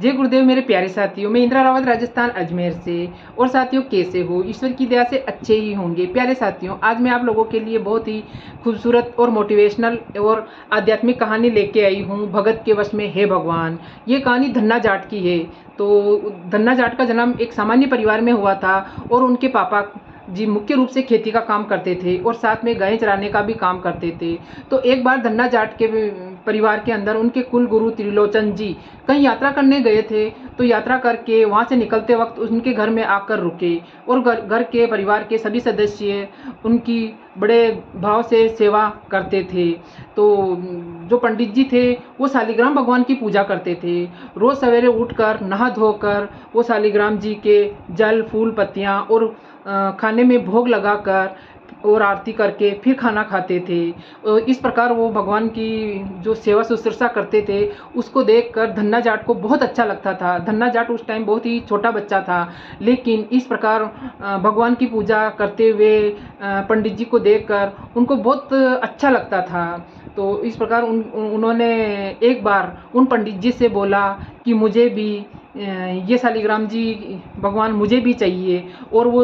जय गुरुदेव मेरे प्यारे साथियों, मैं इंदिरा रावत राजस्थान अजमेर से। और साथियों, कैसे हो? ईश्वर की दया से अच्छे ही होंगे। प्यारे साथियों, आज मैं आप लोगों के लिए बहुत ही खूबसूरत और मोटिवेशनल और आध्यात्मिक कहानी लेके आई हूँ। भगत के वश में हे भगवान। ये कहानी धन्ना जाट की है। तो धन्ना जाट का जन्म एक सामान्य परिवार में हुआ था और उनके पापा जी मुख्य रूप से खेती का काम करते थे और साथ में गायें चराने का भी काम करते थे। तो एक बार धन्ना जाट के परिवार के अंदर उनके कुल गुरु त्रिलोचन जी कहीं यात्रा करने गए थे। तो यात्रा करके वहाँ से निकलते वक्त उनके घर में आकर रुके और घर के परिवार के सभी सदस्य उनकी बड़े भाव से सेवा करते थे। तो जो पंडित जी थे वो शालिग्राम भगवान की पूजा करते थे। रोज़ सवेरे उठकर नहा धोकर वो शालिग्राम जी के जल फूल पत्तियाँ और खाने में भोग लगाकर और आरती करके फिर खाना खाते थे। इस प्रकार वो भगवान की जो सेवा शुश्रूषा करते थे उसको देखकर धन्ना जाट को बहुत अच्छा लगता था। धन्ना जाट उस टाइम बहुत ही छोटा बच्चा था, लेकिन इस प्रकार भगवान की पूजा करते हुए पंडित जी को देखकर उनको बहुत अच्छा लगता था। तो इस प्रकार उन्होंने एक बार उन पंडित जी से बोला कि मुझे भी ये शालिग्राम जी भगवान मुझे भी चाहिए। और वो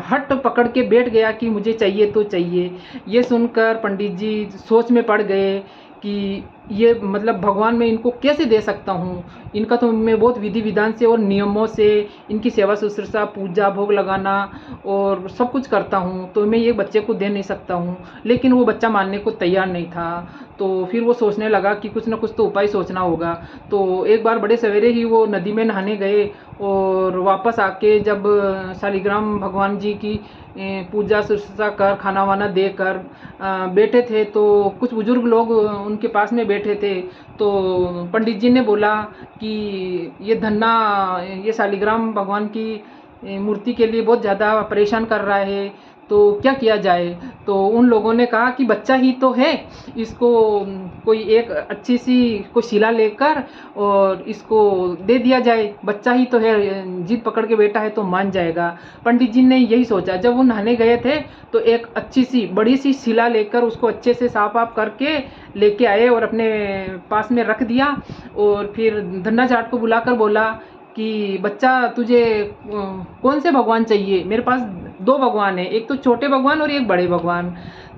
हट पकड़ के बैठ गया कि मुझे चाहिए तो चाहिए। ये सुनकर पंडित जी सोच में पड़ गए कि ये मतलब भगवान मैं इनको कैसे दे सकता हूँ। इनका तो मैं बहुत विधि विधान से और नियमों से इनकी सेवा शुश्रूषा पूजा भोग लगाना और सब कुछ करता हूँ, तो मैं ये बच्चे को दे नहीं सकता हूँ। लेकिन वो बच्चा मानने को तैयार नहीं था। तो फिर वो सोचने लगा कि कुछ ना कुछ तो उपाय सोचना होगा। तो एक बार बड़े सवेरे ही वो नदी में नहाने गए और वापस आके जब शालिग्राम भगवान जी की पूजा शुश्रूषा कर खाना वाना देकर बैठे थे, तो कुछ बुजुर्ग लोग उनके पास में बैठे थे। तो पंडित जी ने बोला कि ये शालिग्राम भगवान की मूर्ति के लिए बहुत ज़्यादा परेशान कर रहा है, तो क्या किया जाए? तो उन लोगों ने कहा कि बच्चा ही तो है, इसको कोई एक अच्छी सी कोई शिला लेकर और इसको दे दिया जाए। बच्चा ही तो है, जिद पकड़ के बैठा है तो मान जाएगा। पंडित जी ने यही सोचा। जब वो नहाने गए थे तो एक अच्छी सी बड़ी सी शिला लेकर उसको अच्छे से साफ आप करके लेके आए और अपने पास में रख दिया। और फिर धन्ना जाट को बुलाकर बोला कि बच्चा तुझे कौन से भगवान चाहिए? मेरे पास दो भगवान है, एक तो छोटे भगवान और एक बड़े भगवान।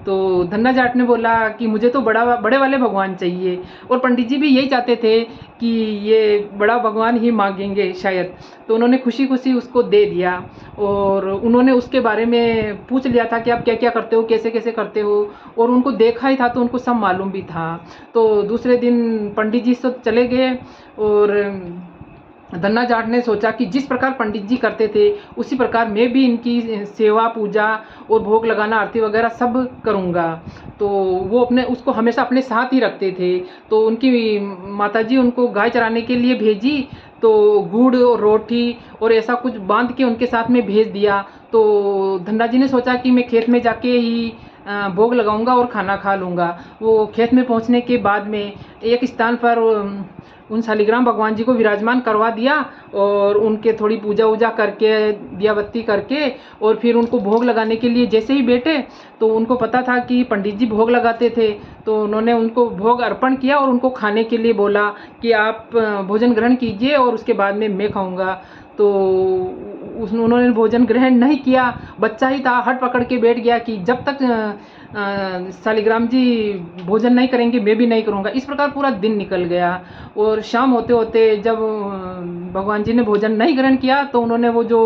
तो धन्ना जाट ने बोला कि मुझे तो बड़े वाले भगवान चाहिए। और पंडित जी भी यही चाहते थे कि ये बड़ा भगवान ही मांगेंगे शायद। तो उन्होंने खुशी खुशी उसको दे दिया और उन्होंने उसके बारे में पूछ लिया था कि आप क्या क्या करते हो, कैसे कैसे करते हो। और उनको देखा ही था तो उनको सब मालूम भी था। तो दूसरे दिन पंडित जी सब चले गए और धन्ना जाट ने सोचा कि जिस प्रकार पंडित जी करते थे उसी प्रकार मैं भी इनकी सेवा पूजा और भोग लगाना आरती वगैरह सब करूँगा। तो वो उसको हमेशा अपने साथ ही रखते थे। तो उनकी माताजी उनको गाय चराने के लिए भेजी, तो गुड़ और रोटी और ऐसा कुछ बांध के उनके साथ में भेज दिया। तो धन्ना जी ने सोचा कि मैं खेत में जाके ही भोग लगाऊंगा और खाना खा लूँगा। वो खेत में पहुँचने के बाद में एक स्थान पर उन शालिग्राम भगवान जी को विराजमान करवा दिया और उनके थोड़ी पूजा वूजा करके दिया बत्ती करके और फिर उनको भोग लगाने के लिए जैसे ही बैठे तो उनको पता था कि पंडित जी भोग लगाते थे। तो उन्होंने उनको भोग अर्पण किया और उनको खाने के लिए बोला कि आप भोजन ग्रहण कीजिए और उसके बाद में मैं खाऊंगा। तो उन्होंने भोजन ग्रहण नहीं किया। बच्चा ही था, हट पकड़ के बैठ गया कि जब तक शालिग्राम जी भोजन नहीं करेंगे मैं भी नहीं करूँगा। इस प्रकार पूरा दिन निकल गया और शाम होते होते जब भगवान जी ने भोजन नहीं ग्रहण किया तो उन्होंने वो जो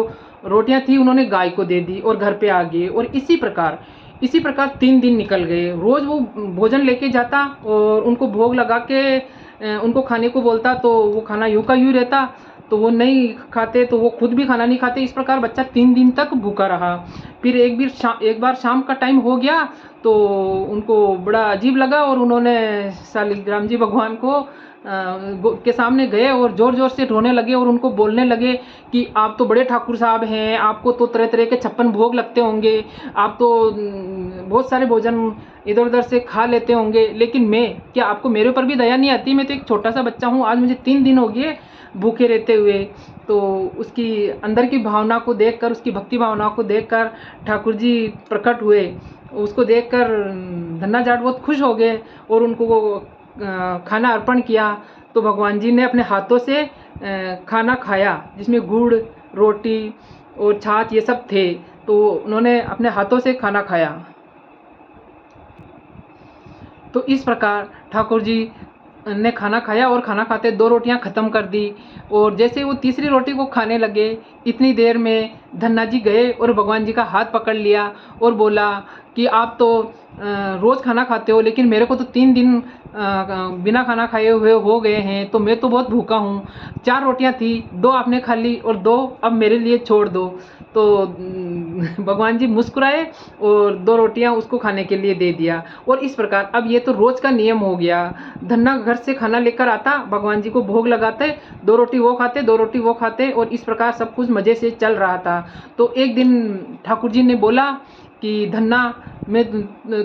रोटियां थी उन्होंने गाय को दे दी और घर पे आ गए। और इसी प्रकार 3 दिन निकल गए। रोज़ वो भोजन लेके जाता और उनको भोग लगा के उनको खाने को बोलता, तो वो खाना यूं का यूं रहता। तो वो नहीं खाते तो वो खुद भी खाना नहीं खाते। इस प्रकार बच्चा 3 दिन तक भूखा रहा। फिर एक बार शाम का टाइम हो गया तो उनको बड़ा अजीब लगा और उन्होंने शालिग्राम जी भगवान को के सामने गए और ज़ोर ज़ोर से रोने लगे और उनको बोलने लगे कि आप तो बड़े ठाकुर साहब हैं, आपको तो तरह तरह के 56 भोग लगते होंगे, आप तो बहुत सारे भोजन इधर उधर से खा लेते होंगे, लेकिन क्या आपको मेरे ऊपर भी दया नहीं आती? मैं तो एक छोटा सा बच्चा हूँ, आज मुझे 3 दिन हो गए भूखे रहते हुए। तो उसकी अंदर की भावना को देखकर, उसकी भक्ति भावना को देखकर ठाकुर जी प्रकट हुए। उसको देखकर धन्ना जाट बहुत खुश हो गए और उनको वो खाना अर्पण किया। तो भगवान जी ने अपने हाथों से खाना खाया जिसमें गुड़, रोटी और छाछ ये सब थे, तो उन्होंने अपने हाथों से खाना खाया। तो इस प्रकार ठाकुर जी ने खाना खाया और खाना खाते 2 रोटियां ख़त्म कर दी, और जैसे वो तीसरी रोटी को खाने लगे, इतनी देर में धन्ना जी गए और भगवान जी का हाथ पकड़ लिया और बोला कि आप तो रोज़ खाना खाते हो, लेकिन मेरे को तो 3 दिन बिना खाना खाए हुए हो गए हैं, तो मैं तो बहुत भूखा हूँ। 4 रोटियां थी, 2 आपने खा ली और 2 अब मेरे लिए छोड़ दो। तो भगवान जी मुस्कुराए और 2 रोटियां उसको खाने के लिए दे दिया। और इस प्रकार अब ये तो रोज़ का नियम हो गया। धन्ना घर से खाना लेकर आता, भगवान जी को भोग लगाते, 2 रोटी वो खाते, 2 रोटी वो खाते, और इस प्रकार सब कुछ मज़े से चल रहा था। तो एक दिन ठाकुर जी ने बोला कि धन्ना, मैं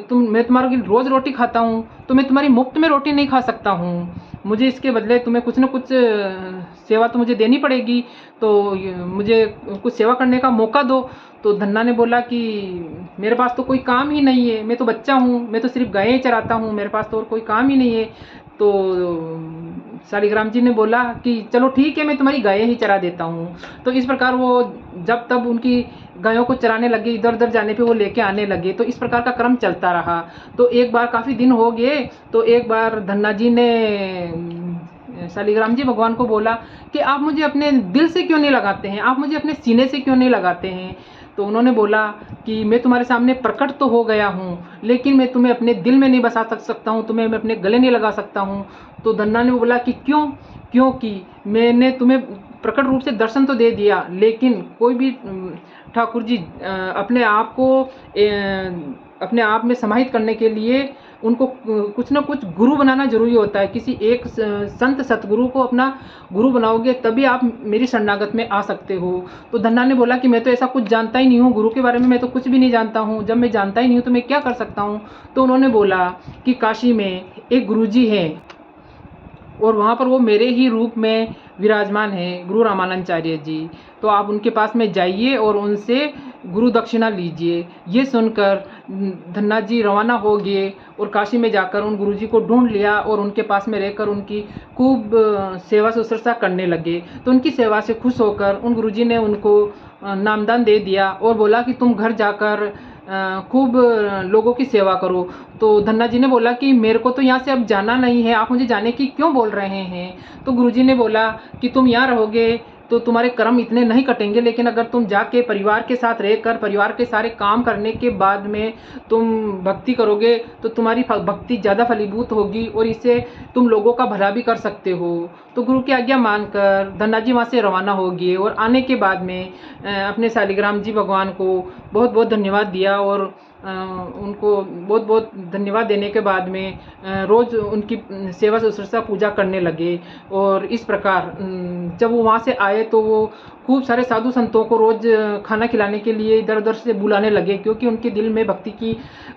तुम्हारे रोज़ रोटी खाता हूँ, तो मैं तुम्हारी मुफ्त में रोटी नहीं खा सकता हूँ। मुझे इसके बदले तुम्हें कुछ न कुछ सेवा तो मुझे देनी पड़ेगी, तो मुझे कुछ सेवा करने का मौका दो। तो धन्ना ने बोला कि मेरे पास तो कोई काम ही नहीं है, मैं तो बच्चा हूँ, मैं तो सिर्फ गायें चराता हूँ, मेरे पास तो और कोई काम ही नहीं है। तो शालिग्राम जी ने बोला कि चलो ठीक है, मैं तुम्हारी गायें ही चरा देता हूँ। तो इस प्रकार वो जब तब उनकी गायों को चराने लगे, इधर उधर जाने पे वो लेके आने लगे। तो इस प्रकार का क्रम चलता रहा। तो एक बार काफ़ी दिन हो गए, तो एक बार धन्ना जी ने शालिग्राम जी भगवान को बोला कि आप मुझे अपने दिल से क्यों नहीं लगाते हैं, आप मुझे अपने सीने से क्यों नहीं लगाते हैं। तो उन्होंने बोला कि मैं तुम्हारे सामने प्रकट तो हो गया हूँ, लेकिन मैं तुम्हें अपने दिल में नहीं बसा सकता हूँ, तुम्हें मैं अपने गले नहीं लगा सकता हूँ। तो धन्ना ने बोला कि क्यों? क्योंकि मैंने तुम्हें प्रकट रूप से दर्शन तो दे दिया, लेकिन कोई भी ठाकुर जी अपने आप को अपने आप में समाहित करने के लिए उनको कुछ ना कुछ गुरु बनाना जरूरी होता है। किसी एक संत सतगुरु को अपना गुरु बनाओगे तभी आप मेरी शरणागत में आ सकते हो। तो धन्ना ने बोला कि मैं तो ऐसा कुछ जानता ही नहीं हूँ, गुरु के बारे में मैं तो कुछ भी नहीं जानता हूँ। जब मैं जानता ही नहीं हूँ तो मैं क्या कर सकता हूँ। तो उन्होंने बोला कि काशी में एक गुरु जी हैं और वहाँ पर वो मेरे ही रूप में विराजमान हैं, गुरु रामानंदाचार्य जी। तो आप उनके पास में जाइए और उनसे गुरु दक्षिणा लीजिए। ये सुनकर धन्ना जी रवाना हो गए और काशी में जाकर उन गुरु जी को ढूंढ लिया और उनके पास में रहकर उनकी खूब सेवा शुश्रूषा करने लगे। तो उनकी सेवा से खुश होकर उन गुरु जी ने उनको नामदान दे दिया और बोला कि तुम घर जाकर खूब लोगों की सेवा करो। तो धन्ना जी ने बोला कि मेरे को तो यहाँ से अब जाना नहीं है, आप मुझे जाने की क्यों बोल रहे हैं। तो गुरुजी ने बोला कि तुम यहाँ रहोगे तो तुम्हारे कर्म इतने नहीं कटेंगे, लेकिन अगर तुम जाके परिवार के साथ रहकर परिवार के सारे काम करने के बाद में तुम भक्ति करोगे तो तुम्हारी भक्ति ज़्यादा फलीभूत होगी और इससे तुम लोगों का भला भी कर सकते हो। तो गुरु की आज्ञा मानकर धन्ना जी वहाँ से रवाना हो गए और आने के बाद में अपने शालिग्राम जी भगवान को बहुत बहुत धन्यवाद दिया और उनको बहुत बहुत धन्यवाद देने के बाद में रोज़ उनकी सेवा शुश्रूषा पूजा करने लगे। और इस प्रकार जब वो वहाँ से आए तो वो खूब सारे साधु संतों को रोज़ खाना खिलाने के लिए इधर उधर से बुलाने लगे, क्योंकि उनके दिल में भक्ति की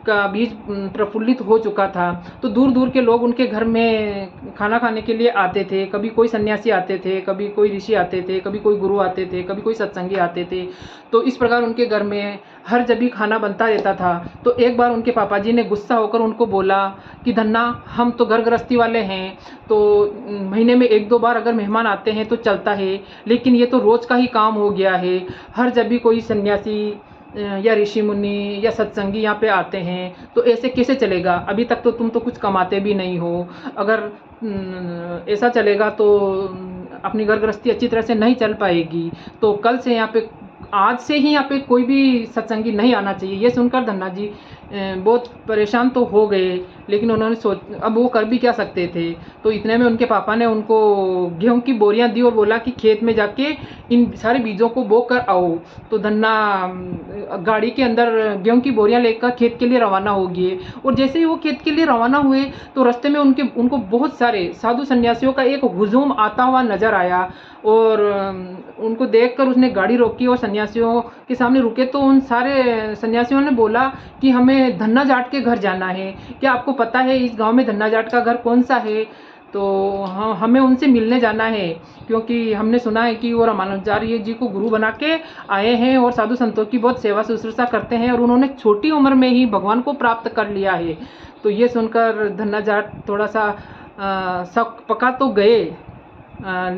का बीज प्रफुल्लित हो चुका था। तो दूर दूर के लोग उनके घर में खाना खाने के लिए आते थे। कभी कोई सन्यासी आते थे, कभी कोई ऋषि आते थे, कभी कोई गुरु आते थे, कभी कोई सत्संगी आते थे। तो इस प्रकार उनके घर में हर जब भी खाना बनता रहता था। तो एक बार उनके पापा जी ने गुस्सा होकर उनको बोला कि धन्ना, हम तो घर गृहस्थी वाले हैं, तो महीने में 1-2 बार अगर मेहमान आते हैं तो चलता है, लेकिन ये तो रोज़ का ही काम हो गया है। हर जब भी कोई सन्यासी या ऋषि मुनि या सत्संगी यहाँ पे आते हैं तो ऐसे कैसे चलेगा। अभी तक तो तुम तो कुछ कमाते भी नहीं हो, अगर ऐसा चलेगा तो अपनी घर गृहस्थी अच्छी तरह से नहीं चल पाएगी। तो कल से यहाँ पे, आज से ही यहाँ पे कोई भी सत्संगी नहीं आना चाहिए। ये सुनकर धन्ना जी बहुत परेशान तो हो गए, लेकिन उन्होंने अब वो कर भी क्या सकते थे। तो इतने में उनके पापा ने उनको गेहूं की बोरियां दी और बोला कि खेत में जाके इन सारे बीजों को बो कर आओ। तो धन्ना गाड़ी के अंदर गेहूं की बोरियां लेकर खेत के लिए रवाना हो गए। और जैसे ही वो खेत के लिए रवाना हुए तो रास्ते में उनको बहुत सारे साधु सन्यासियों का एक हुजूम आता हुआ नजर आया। और उनको देखकर उसने गाड़ी रोकी और सन्यासियों के सामने रुके। तो उन सारे सन्यासियों ने बोला कि हमें धन्ना जाट के घर जाना है, क्या आपको पता है इस गांव में धन्ना जाट का घर कौन सा है। तो हमें उनसे मिलने जाना है, क्योंकि हमने सुना है कि वो रामानुजाचार्य जी को गुरु बना के आए हैं और साधु संतों की बहुत सेवा शुश्रूषा करते हैं और उन्होंने छोटी उम्र में ही भगवान को प्राप्त कर लिया है। तो ये सुनकर धन्ना जाट थोड़ा सा शक पका तो गए,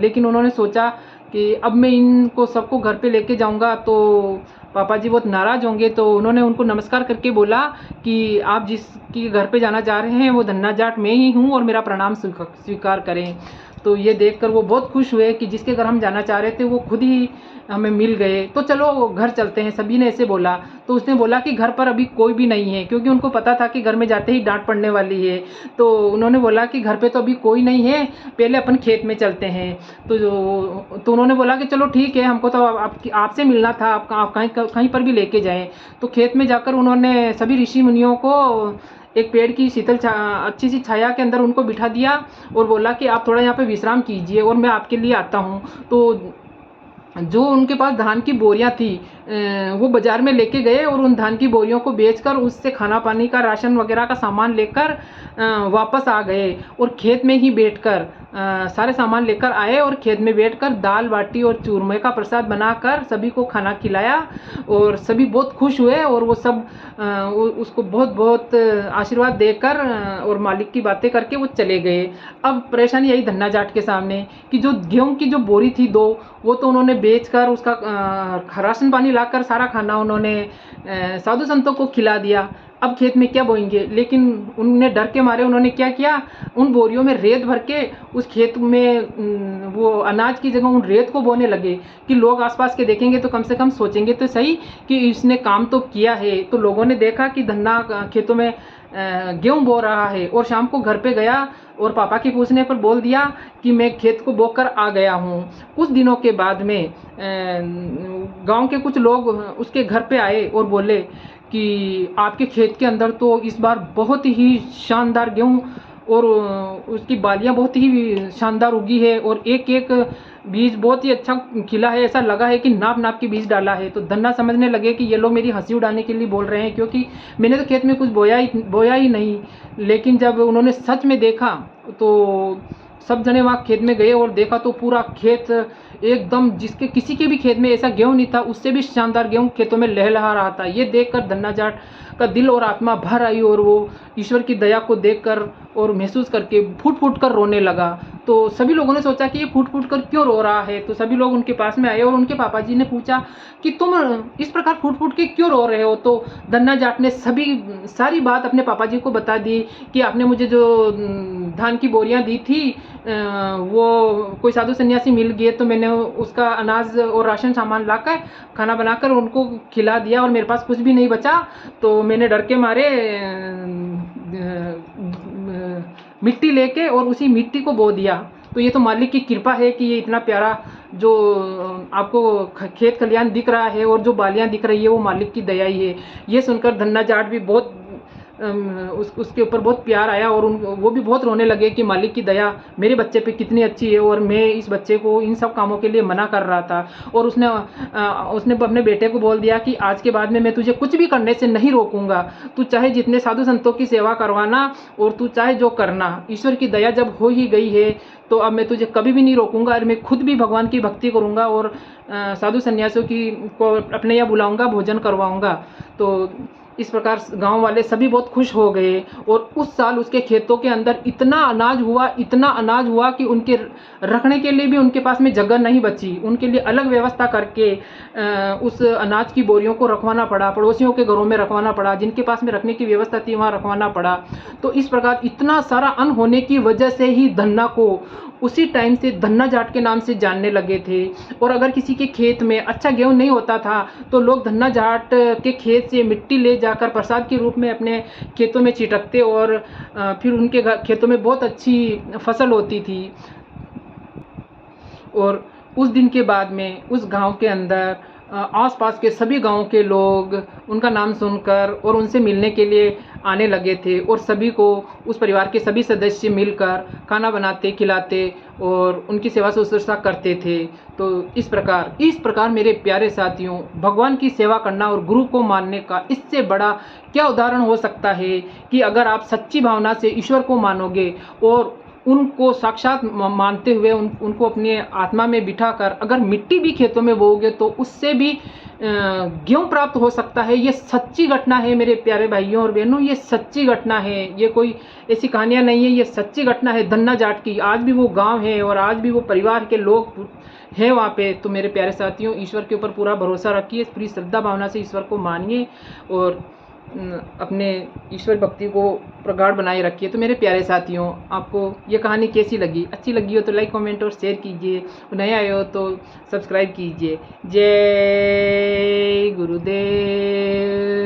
लेकिन उन्होंने सोचा कि अब मैं इनको सबको घर पे लेके जाऊंगा तो पापा जी बहुत नाराज़ होंगे, तो उन्होंने उनको नमस्कार करके बोला कि आप जिसके घर पे जाना चाह रहे हैं वो धन्ना जाट मैं ही हूँ और मेरा प्रणाम स्वीकार करें। तो ये देखकर वो बहुत खुश हुए कि जिसके घर हम जाना चाह रहे थे वो खुद ही हमें मिल गए, तो चलो घर चलते हैं, सभी ने ऐसे बोला। तो उसने बोला कि घर पर अभी कोई भी नहीं है, क्योंकि उनको पता था कि घर में जाते ही डांट पड़ने वाली है। तो उन्होंने बोला कि घर पे तो अभी कोई नहीं है, पहले अपन खेत में चलते हैं। तो उन्होंने बोला कि चलो ठीक है, हमको तो आपसे मिलना था, आप कहीं कहीं पर भी लेके जाएं। तो खेत में जाकर उन्होंने सभी ऋषि मुनियों को एक पेड़ की शीतल अच्छी सी छाया के अंदर उनको बिठा दिया और बोला कि आप थोड़ा यहाँ पे विश्राम कीजिए और मैं आपके लिए आता हूँ। तो जो उनके पास धान की बोरियां थी वो बाज़ार में लेके गए और उन धान की बोरियों को बेचकर उससे खाना पानी का राशन वगैरह का सामान लेकर वापस आ गए और खेत में ही बैठकर सारे सामान लेकर आए और खेत में बैठकर दाल बाटी और चूरमे का प्रसाद बनाकर सभी को खाना खिलाया और सभी बहुत खुश हुए और वो सब उसको बहुत बहुत आशीर्वाद देकर और मालिक की बातें करके वो चले गए। अब परेशानी यही धन्ना जाट के सामने कि जो गेहूं की जो बोरी थी दो, वो तो उन्होंने बेचकर उसका राशन पानी लाकर सारा खाना उन्होंने साधु संतों को खिला दिया। अब खेत में क्या बोएंगे, लेकिन उनने डर के मारे उन्होंने क्या किया, उन बोरियों में रेत भर के उस खेत में वो अनाज की जगह उन रेत को बोने लगे कि लोग आसपास के देखेंगे तो कम से कम सोचेंगे तो सही कि इसने काम तो किया है। तो लोगों ने देखा कि धन्ना खेतों में गेहूं बो रहा है और शाम को घर पे गया और पापा के पूछने पर बोल दिया कि मैं खेत को बोकर आ गया हूँ। कुछ दिनों के बाद में गांव के कुछ लोग उसके घर पे आए और बोले कि आपके खेत के अंदर तो इस बार बहुत ही शानदार गेहूं और उसकी बालियां बहुत ही शानदार उगी है और एक एक बीज बहुत ही अच्छा खिला है, ऐसा लगा है कि नाप नाप के बीज डाला है। तो धन्ना समझने लगे कि ये लोग मेरी हंसी उड़ाने के लिए बोल रहे हैं, क्योंकि मैंने तो खेत में कुछ बोया ही नहीं। लेकिन जब उन्होंने सच में देखा तो सब जने वहाँ खेत में गए और देखा तो पूरा खेत एकदम, जिसके किसी के भी खेत में ऐसा गेहूं नहीं था, उससे भी शानदार गेहूं खेतों में लहलहा रहा था। ये देखकर धन्ना जाट का दिल और आत्मा भर आई और वो ईश्वर की दया को देखकर और महसूस करके फूट फूट कर रोने लगा। तो सभी लोगों ने सोचा कि ये फूट फूट कर क्यों रो रहा है। तो सभी लोग उनके पास में आए और उनके पापा जी ने पूछा कि तुम इस प्रकार फूट फूट के क्यों रो रहे हो। तो धन्ना जाट ने सारी बात अपने पापा जी को बता दी कि आपने मुझे जो धान की बोरियां दी थी वो कोई साधु सन्यासी मिल गए, तो मैंने उसका अनाज और राशन सामान लाकर खाना बनाकर उनको खिला दिया और मेरे पास कुछ भी नहीं बचा। तो मैंने डर के मारे मिट्टी लेके और उसी मिट्टी को बो दिया। तो ये तो मालिक की कृपा है कि ये इतना प्यारा जो आपको खेत खलियान दिख रहा है और जो बालियां दिख रही है वो मालिक की दया ही है। ये सुनकर धन्ना जाट भी बहुत उसके ऊपर बहुत प्यार आया और वो भी बहुत रोने लगे कि मालिक की दया मेरे बच्चे पे कितनी अच्छी है और मैं इस बच्चे को इन सब कामों के लिए मना कर रहा था। और उसने अपने बेटे को बोल दिया कि आज के बाद में मैं तुझे कुछ भी करने से नहीं रोकूंगा, तू चाहे जितने साधु संतों की सेवा करवाना और तू चाहे जो करना, ईश्वर की दया जब हो ही गई है तो अब मैं तुझे कभी भी नहीं रोकूंगा और मैं खुद भी भगवान की भक्ति करूंगा और साधु सन्यासियों को अपने यहाँ बुलाऊंगा, भोजन करवाऊंगा। तो इस प्रकार गांव वाले सभी बहुत खुश हो गए और उस साल उसके खेतों के अंदर इतना अनाज हुआ कि उनके रखने के लिए भी उनके पास में जगह नहीं बची। उनके लिए अलग व्यवस्था करके उस अनाज की बोरियों को रखवाना पड़ा, पड़ोसियों के घरों में रखवाना पड़ा, जिनके पास में रखने की व्यवस्था थी वहाँ रखवाना पड़ा। तो इस प्रकार इतना सारा अन्न होने की वजह से ही धन्ना को उसी टाइम से धन्ना जाट के नाम से जानने लगे थे। और अगर किसी के खेत में अच्छा गेहूं नहीं होता था तो लोग धन्ना जाट के खेत से मिट्टी ले जाकर प्रसाद के रूप में अपने खेतों में छिटकते और फिर उनके खेतों में बहुत अच्छी फसल होती थी। और उस दिन के बाद में उस गांव के अंदर आसपास के सभी गांवों के लोग उनका नाम सुनकर और उनसे मिलने के लिए आने लगे थे और सभी को उस परिवार के सभी सदस्य मिलकर खाना बनाते, खिलाते और उनकी सेवा शुश्रूषा करते थे। तो इस प्रकार मेरे प्यारे साथियों, भगवान की सेवा करना और गुरु को मानने का इससे बड़ा क्या उदाहरण हो सकता है कि अगर आप सच्ची भावना से ईश्वर को मानोगे और उनको साक्षात मानते हुए उनको अपनी आत्मा में बिठाकर अगर मिट्टी भी खेतों में बोओगे तो उससे भी गेहूँ प्राप्त हो सकता है। ये सच्ची घटना है मेरे प्यारे भाइयों और बहनों, ये सच्ची घटना है, ये कोई ऐसी कहानियाँ नहीं है, ये सच्ची घटना है धन्ना जाट की। आज भी वो गांव है और आज भी वो परिवार के लोग हैं वहाँ पे। तो मेरे प्यारे साथियों, ईश्वर के ऊपर पूरा भरोसा रखिए, पूरी श्रद्धा भावना से ईश्वर को मानिए और अपने ईश्वर भक्ति को प्रगाढ़ बनाए रखिए। तो मेरे प्यारे साथियों, आपको ये कहानी कैसी लगी? अच्छी लगी हो तो लाइक कमेंट और शेयर कीजिए, नए आए हो तो सब्सक्राइब कीजिए। जय गुरुदेव।